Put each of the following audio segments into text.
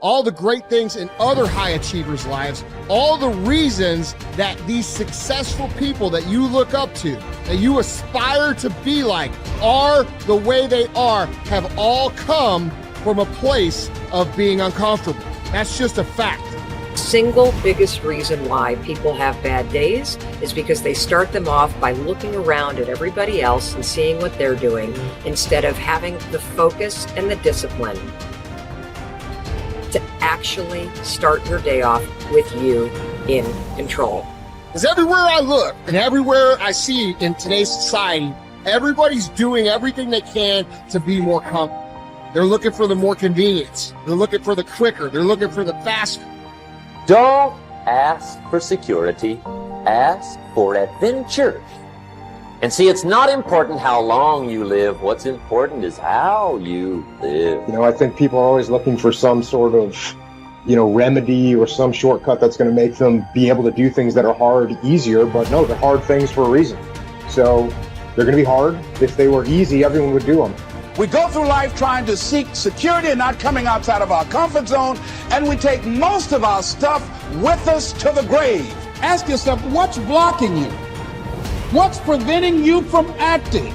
all the great things in other high achievers' lives, all the reasons that these successful people that you look up to, that you aspire to be like, are the way they are, have all come from a place of being uncomfortable. That's just a fact. Single biggest reason why people have bad days is because they start them off by looking around at everybody else and seeing what they're doing instead of having the focus and the discipline to actually start your day off with you in control. Because everywhere I look and everywhere I see in today's society, everybody's doing everything they can to be more comfortable. They're looking for the more convenience. They're looking for the quicker. They're looking for the faster. Don't ask for security, ask for adventure. And see, it's not important how long you live. What's important is how you live. You know, I think people are always looking for some sort of, remedy or some shortcut that's going to make them be able to do things that are hard easier. But no, they're hard things for a reason. So they're going to be hard. If they were easy, everyone would do them. We go through life trying to seek security and not coming outside of our comfort zone, and we take most of our stuff with us to the grave. Ask yourself, what's blocking you? What's preventing you from acting?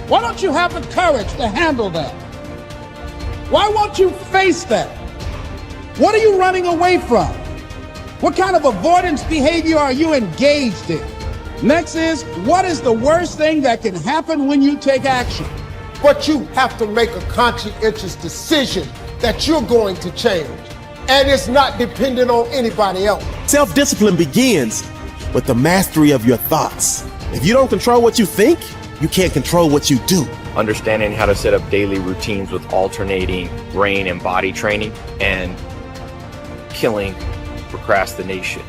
Why don't you have the courage to handle that? Why won't you face that? What are you running away from? What kind of avoidance behavior are you engaged in? Next is, what is the worst thing that can happen when you take action? But you have to make a conscientious decision that you're going to change. And it's not dependent on anybody else. Self-discipline begins with the mastery of your thoughts. If you don't control what you think, you can't control what you do. Understanding how to set up daily routines with alternating brain and body training and killing procrastination.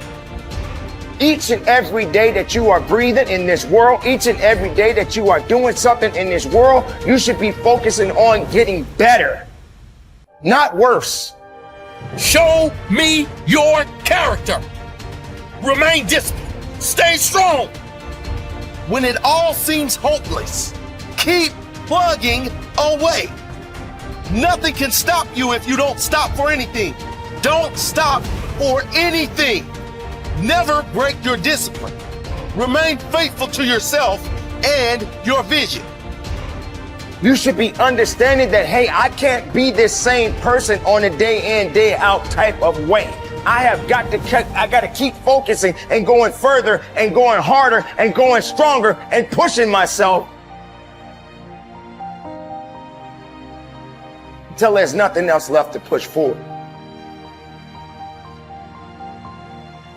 Each and every day that you are breathing in this world, each and every day that you are doing something in this world, you should be focusing on getting better, not worse. Show me your character. Remain disciplined. Stay strong. When it all seems hopeless, keep plugging away. Nothing can stop you if you don't stop for anything. Don't stop for anything. Never break your discipline. Remain faithful to yourself and your vision. You should be understanding that, hey, I can't be this same person on a day in, day out type of way. I got to keep focusing and going further and going harder and going stronger and pushing myself until there's nothing else left to push forward.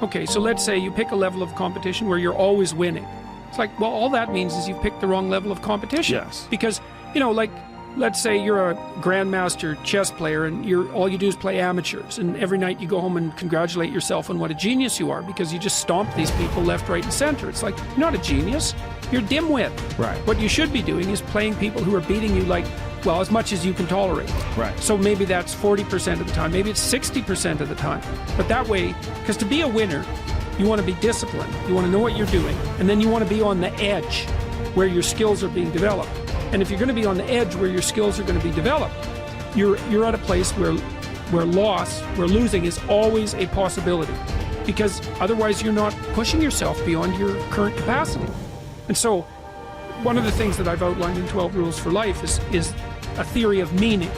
Okay, so let's say you pick a level of competition where you're always winning. It's like, well, all that means is you've picked the wrong level of competition. Yes. Because, let's say you're a grandmaster chess player and all you do is play amateurs, and every night you go home and congratulate yourself on what a genius you are because you just stomped these people left, right, and center. It's like, you're not a genius, you're dimwit. Right. What you should be doing is playing people who are beating you as much as you can tolerate. Right. So maybe that's 40% of the time, maybe it's 60% of the time. But that way, because to be a winner, you want to be disciplined, you want to know what you're doing, and then you want to be on the edge where your skills are being developed. And if you're going to be on the edge where your skills are going to be developed, you're at a place where losing is always a possibility, because otherwise you're not pushing yourself beyond your current capacity. And so one of the things that I've outlined in 12 Rules for Life is a theory of meaning.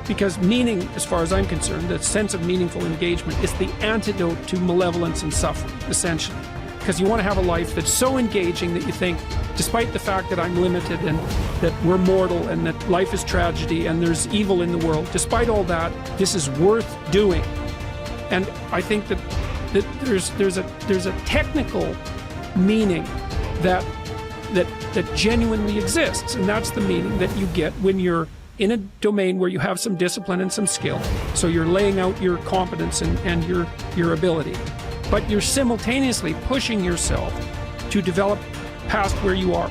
Because meaning, as far as I'm concerned, the sense of meaningful engagement is the antidote to malevolence and suffering, essentially. Because you want to have a life that's so engaging that you think, despite the fact that I'm limited and that we're mortal and that life is tragedy and there's evil in the world, despite all that, this is worth doing. And I think that there's a technical meaning that genuinely exists, and that's the meaning that you get when you're in a domain where you have some discipline and some skill. So you're laying out your competence and your ability, but you're simultaneously pushing yourself to develop past where you are.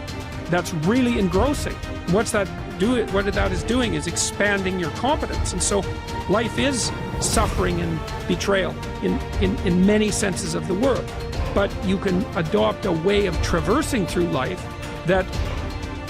That's really engrossing. What that is doing is expanding your competence. And so life is suffering and betrayal in many senses of the word. But you can adopt a way of traversing through life that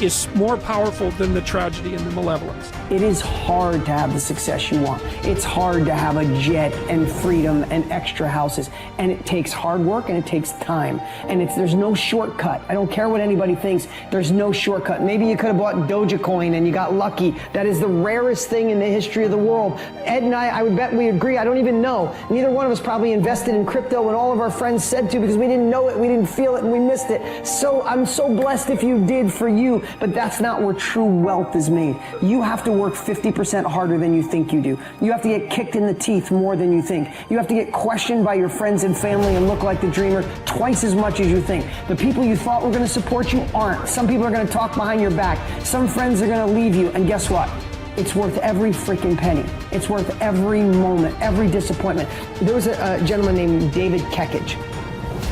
is more powerful than the tragedy and the malevolence. It is hard to have the success you want. It's hard to have a jet and freedom and extra houses. And it takes hard work and it takes time. And there's no shortcut. I don't care what anybody thinks. There's no shortcut. Maybe you could have bought Dogecoin and you got lucky. That is the rarest thing in the history of the world. Ed and I would bet we agree. I don't even know. Neither one of us probably invested in crypto when all of our friends said to, because we didn't know it, we didn't feel it, and we missed it. So I'm so blessed if you did for you, but that's not where true wealth is made. You have to work 50% harder than you think you do. You have to get kicked in the teeth more than you think. You have to get questioned by your friends and family and look like the dreamer twice as much as you think. The people you thought were going to support you aren't. Some people are going to talk behind your back. Some friends are going to leave you, and guess what? It's worth every freaking penny. It's worth every moment, every disappointment. There was a gentleman named David Kekich.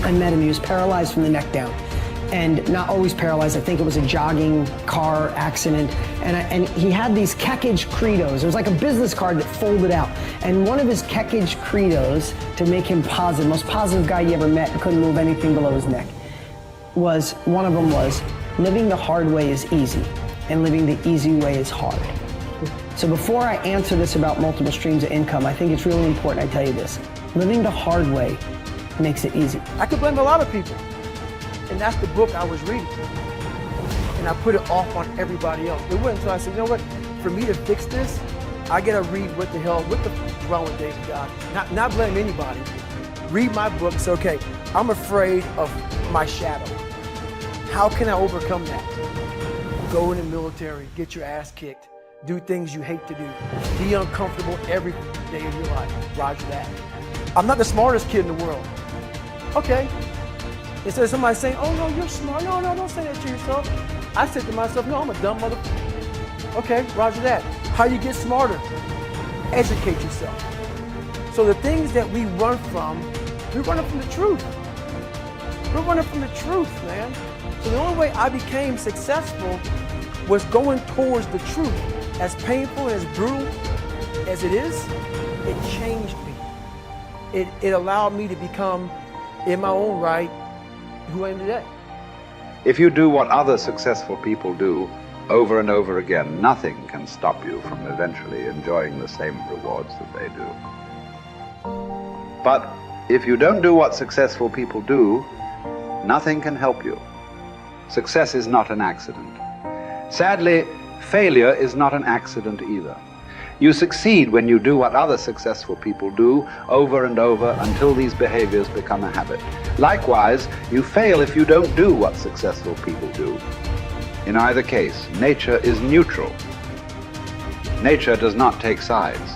I met him. He was paralyzed from the neck down. And not always paralyzed. I think it was a jogging car accident. And he had these Kekich credos. It was like a business card that folded out. And one of his Kekich credos, to make him positive, most positive guy you ever met, couldn't move anything below his neck, one of them was, living the hard way is easy, and living the easy way is hard. So before I answer this about multiple streams of income, I think it's really important I tell you this. Living the hard way makes it easy. I could blame a lot of people. And that's the book I was reading. And I put it off on everybody else. It wasn't until I said, you know what, for me to fix this, I gotta read what the f wrong with David Goggins. Not blame anybody. Read my book, say, okay, I'm afraid of my shadow. How can I overcome that? Go in the military, get your ass kicked, do things you hate to do, be uncomfortable every day of your life. Roger that. I'm not the smartest kid in the world. Okay. Instead of somebody saying, oh no, you're smart. No, don't say that to yourself. I said to myself, no, I'm a dumb motherfucker. Okay, roger that. How you get smarter? Educate yourself. So the things that we run from, we're running from the truth. We're running from the truth, man. So the only way I became successful was going towards the truth. As painful and as brutal as it is, it changed me. It allowed me to become, in my own right, who I am today. If you do what other successful people do over and over again, nothing can stop you from eventually enjoying the same rewards that they do. But if you don't do what successful people do, nothing can help you. Success is not an accident. Sadly, failure is not an accident either. You succeed when you do what other successful people do over and over until these behaviors become a habit. Likewise, you fail if you don't do what successful people do. In either case, nature is neutral. Nature does not take sides.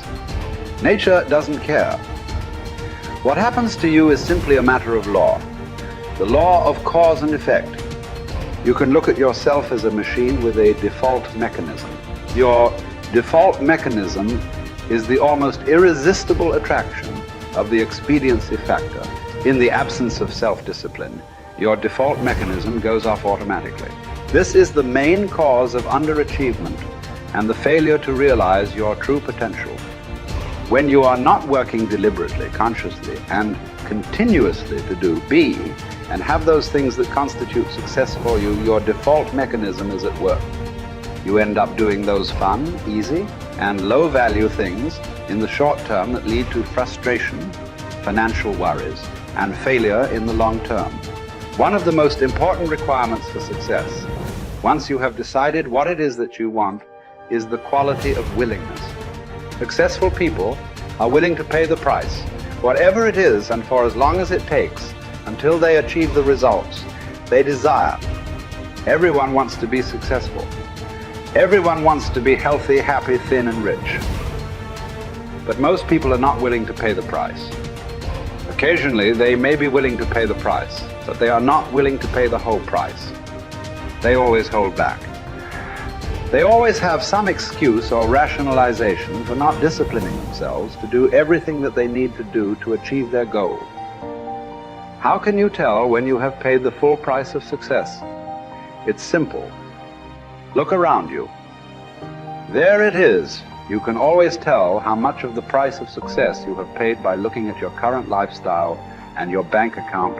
Nature doesn't care. What happens to you is simply a matter of law. The law of cause and effect. You can look at yourself as a machine with a default mechanism. Your default mechanism is the almost irresistible attraction of the expediency factor. In the absence of self-discipline, your default mechanism goes off automatically. This is the main cause of underachievement and the failure to realize your true potential. When you are not working deliberately, consciously, and continuously to be and have those things that constitute success for you, your default mechanism is at work. You end up doing those fun, easy, and low-value things in the short term that lead to frustration, financial worries, and failure in the long term. One of the most important requirements for success, once you have decided what it is that you want, is the quality of willingness. Successful people are willing to pay the price, whatever it is and for as long as it takes, until they achieve the results they desire. Everyone wants to be successful. Everyone wants to be healthy, happy, thin, and rich. But most people are not willing to pay the price. Occasionally, they may be willing to pay the price, but they are not willing to pay the whole price. They always hold back. They always have some excuse or rationalization for not disciplining themselves to do everything that they need to do to achieve their goal. How can you tell when you have paid the full price of success? It's simple. Look around you. There it is. You can always tell how much of the price of success you have paid by looking at your current lifestyle and your bank account.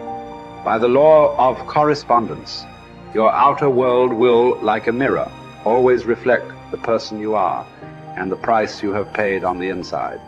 By the law of correspondence, Your outer world will, like a mirror, always reflect the person you are and the price you have paid on the inside.